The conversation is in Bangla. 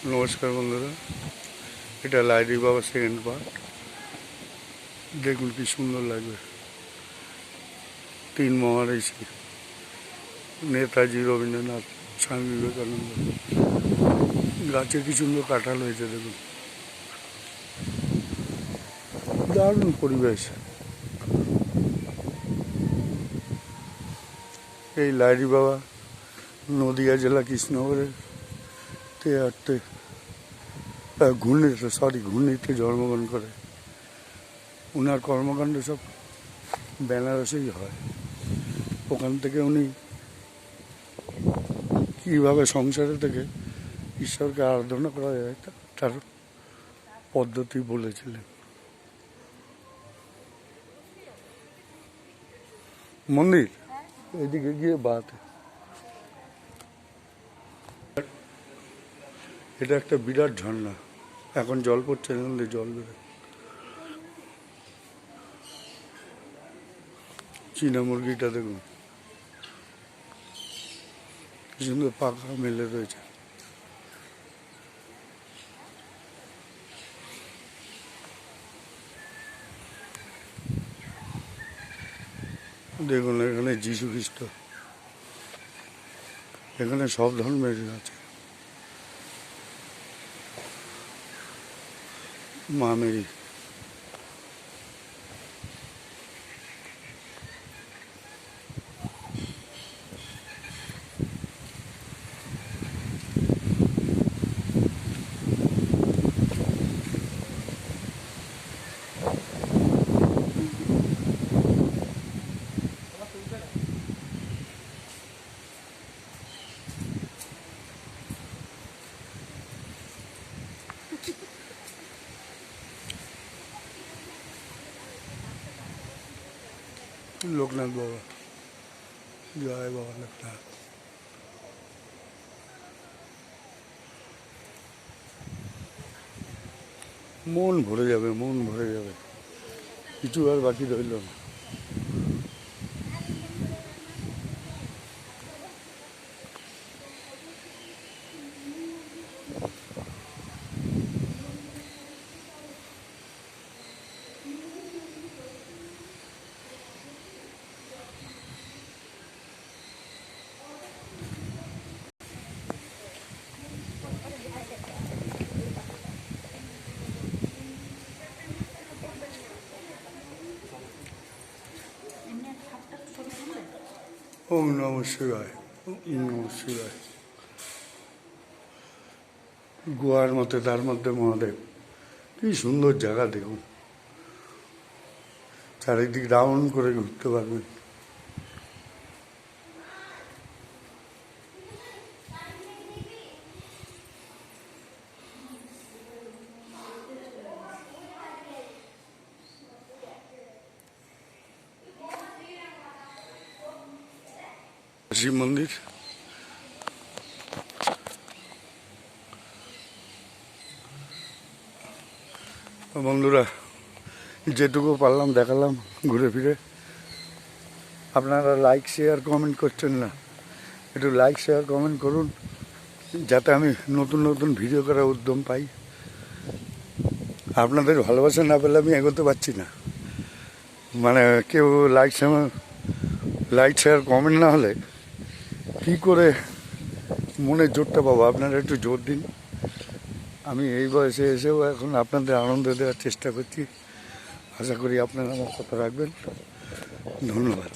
নমস্কার বন্ধুরা, এটা লাইরি বাবা সেকেন্ড পার্ট। দেখুন কি সুন্দর লাগবে। তিন মহারিষি নেতাজি, রবীন্দ্রনাথ, স্বামী বিবেকানন্দ। গাছে কি সুন্দর কাঁঠাল হয়েছে দেখুন, দারুণ পরিবেশ। এই লাইরি বাবা নদিয়া জেলা কৃষ্ণনগরের ঘূর্ণিতে জন্মগ্রহণ করে। ওনার কর্মকাণ্ড সব বেনারসেই হয়। ওখান থেকে উনি কীভাবে সংসারে থেকে ঈশ্বরকে আরাধনা করা যায় তার পদ্ধতি বলেছিলেন। মন্দির এদিকে গিয়ে বাত, এটা একটা বিরাট ঝর্ণা। এখন জল পড়ছে, এখান থেকে জল বেরোয়। চীনা মুরগিটা দেখুন কি সুন্দর পাখা মেলে রয়েছে। দেখুন এখানে যীশু খ্রিস্ট, এখানে সব ধর্মের আছে। মা মেরি, লোকনাথ বাবা, জয় বাবা লোকনাথ। মন ভরে যাবে, মন ভরে যাবে, কিছু আর বাকি রইল না। ওম নমঃ শিবায়, ওম নমঃ শিবায়। গোয়ার মধ্যে, তার মধ্যে মহাদেব। কি সুন্দর জায়গা দেখুন, চারিদিক রাউন্ড করে ঘুরতে পারবেন। শিব মন্দির, বন্ধুরা যেটুকু পারলাম দেখালাম ঘুরে ফিরে। আপনারা লাইক শেয়ার কমেন্ট করছেন না, একটু লাইক শেয়ার কমেন্ট করুন, যাতে আমি নতুন নতুন ভিডিও করার উদ্যম পাই। আপনাদের ভালোবাসা না পেলে আমি এগোতে পারছি না। মানে কেউ লাইক শেয়ার কমেন্ট না হলে কী করে মনে জোরটা পাবো? আপনারা একটু জোর দিন। আমি এই বয়সে এসেও এখন আপনাদের আনন্দ দেওয়ার চেষ্টা করছি। আশা করি আপনারা আমার কথা রাখবেন। ধন্যবাদ।